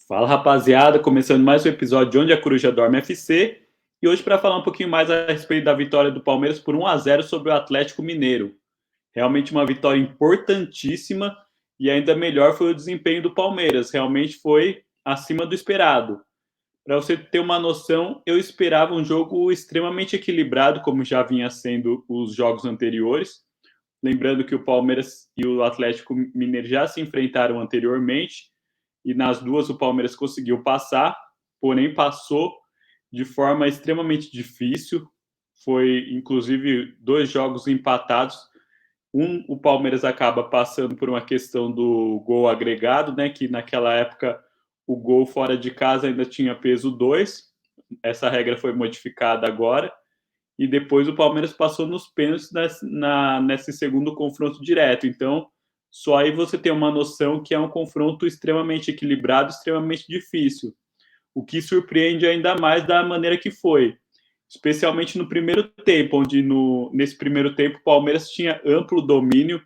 Fala rapaziada, começando mais um episódio de Onde a Coruja Dorme FC e hoje para falar um pouquinho mais a respeito da vitória do Palmeiras por 1-0 sobre o Atlético Mineiro. Realmente uma vitória importantíssima e ainda melhor foi o desempenho do Palmeiras, realmente foi acima do esperado. Para você ter uma noção, eu esperava um jogo extremamente equilibrado, como já vinha sendo os jogos anteriores. Lembrando que o Palmeiras e o Atlético Mineiro já se enfrentaram anteriormente e nas duas o Palmeiras conseguiu passar, porém passou de forma extremamente difícil. Foi inclusive dois jogos empatados. O Palmeiras acaba passando por uma questão do gol agregado, né? Que naquela época o gol fora de casa ainda tinha peso 2. Essa regra foi modificada agora. E depois o Palmeiras passou nos pênaltis nesse segundo confronto direto. Então, só aí você tem uma noção que é um confronto extremamente equilibrado, extremamente difícil. O que surpreende ainda mais da maneira que foi, especialmente no primeiro tempo, onde nesse primeiro tempo o Palmeiras tinha amplo domínio,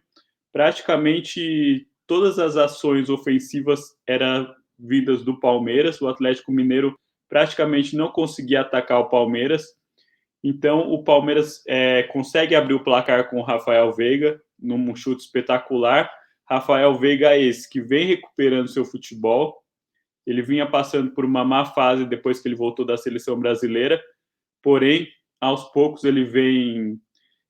praticamente todas as ações ofensivas eram vindas do Palmeiras, o Atlético Mineiro praticamente não conseguia atacar o Palmeiras. Então, o Palmeiras consegue abrir o placar com o Rafael Veiga, num chute espetacular. Rafael Veiga é esse que vem recuperando seu futebol. Ele vinha passando por uma má fase depois que ele voltou da seleção brasileira, porém, aos poucos ele vem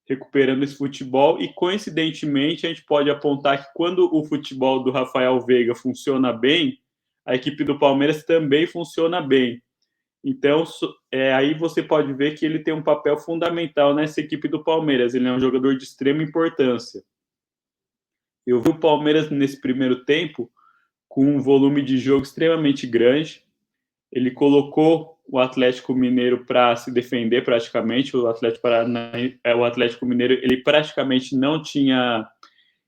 recuperando esse futebol e, coincidentemente, a gente pode apontar que quando o futebol do Rafael Veiga funciona bem, a equipe do Palmeiras também funciona bem. Então, aí você pode ver que ele tem um papel fundamental nessa equipe do Palmeiras. Ele é um jogador de extrema importância. Eu vi o Palmeiras nesse primeiro tempo com um volume de jogo extremamente grande. Ele colocou o Atlético Mineiro para se defender praticamente. O Atlético Mineiro ele praticamente não tinha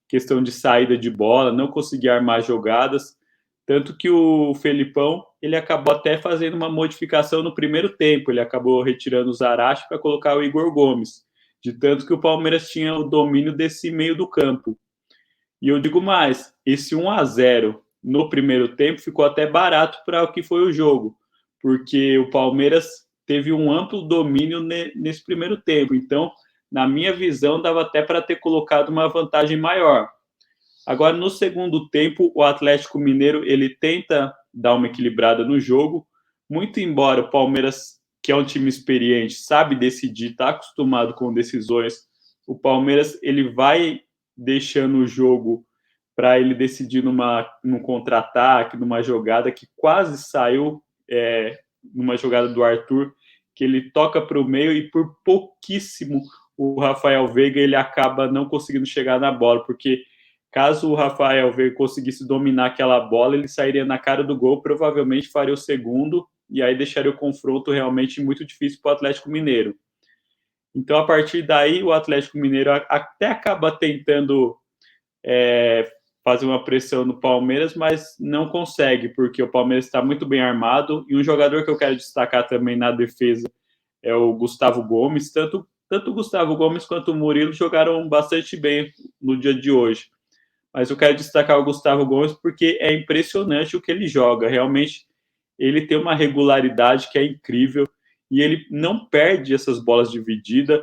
questão de saída de bola, não conseguia armar jogadas. Tanto que o Felipão ele acabou até fazendo uma modificação no primeiro tempo. Ele acabou retirando o Zarate para colocar o Igor Gomes. De tanto que o Palmeiras tinha o domínio desse meio do campo. E eu digo mais, esse 1-0 no primeiro tempo ficou até barato para o que foi o jogo, porque o Palmeiras teve um amplo domínio nesse primeiro tempo. Então, na minha visão, dava até para ter colocado uma vantagem maior. Agora, no segundo tempo, o Atlético Mineiro ele tenta dar uma equilibrada no jogo, muito embora o Palmeiras, que é um time experiente, sabe decidir, está acostumado com decisões, o Palmeiras ele vai deixando o jogo para ele decidir num contra-ataque, numa jogada que quase saiu, numa jogada do Arthur, que ele toca para o meio e por pouquíssimo o Rafael Veiga ele acaba não conseguindo chegar na bola, porque caso o Rafael Veiga conseguisse dominar aquela bola, ele sairia na cara do gol, provavelmente faria o segundo, e aí deixaria o confronto realmente muito difícil para o Atlético Mineiro. Então, a partir daí, o Atlético Mineiro até acaba tentando fazer uma pressão no Palmeiras, mas não consegue, porque o Palmeiras está muito bem armado, e um jogador que eu quero destacar também na defesa é o Gustavo Gomes. Tanto o Gustavo Gomes quanto o Murilo jogaram bastante bem no dia de hoje. Mas eu quero destacar o Gustavo Gomes porque é impressionante o que ele joga. Realmente, ele tem uma regularidade que é incrível e ele não perde essas bolas divididas.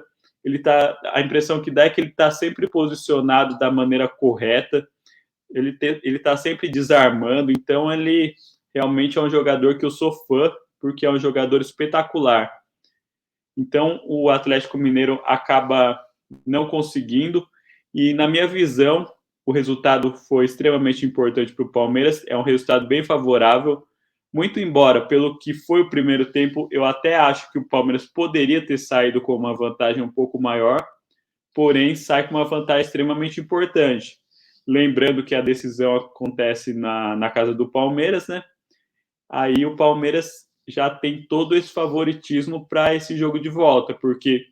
A impressão que dá é que ele está sempre posicionado da maneira correta. Ele está sempre desarmando. Então, ele realmente é um jogador que eu sou fã porque é um jogador espetacular. Então, o Atlético Mineiro acaba não conseguindo e, na minha visão, o resultado foi extremamente importante para o Palmeiras, é um resultado bem favorável, muito embora, pelo que foi o primeiro tempo, eu até acho que o Palmeiras poderia ter saído com uma vantagem um pouco maior, porém sai com uma vantagem extremamente importante. Lembrando que a decisão acontece na casa do Palmeiras, né? Aí o Palmeiras já tem todo esse favoritismo para esse jogo de volta, porque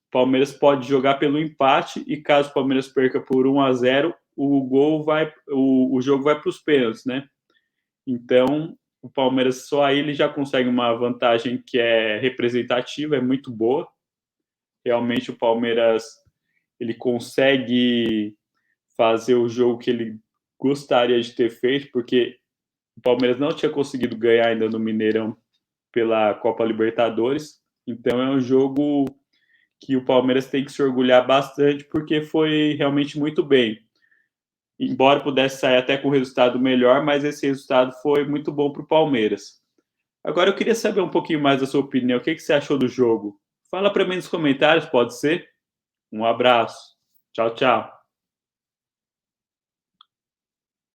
o Palmeiras pode jogar pelo empate e caso o Palmeiras perca por 1-0, o jogo vai para os pênaltis, né? Então, o Palmeiras só aí ele já consegue uma vantagem que é representativa, é muito boa. Realmente o Palmeiras ele consegue fazer o jogo que ele gostaria de ter feito, porque O Palmeiras não tinha conseguido ganhar ainda no Mineirão pela Copa Libertadores, então é um jogo que o Palmeiras tem que se orgulhar bastante, porque foi realmente muito bem. Embora pudesse sair até com um resultado melhor, mas esse resultado foi muito bom para o Palmeiras. Agora eu queria saber um pouquinho mais da sua opinião. O que você achou do jogo? Fala para mim nos comentários, pode ser? Um abraço. Tchau, tchau.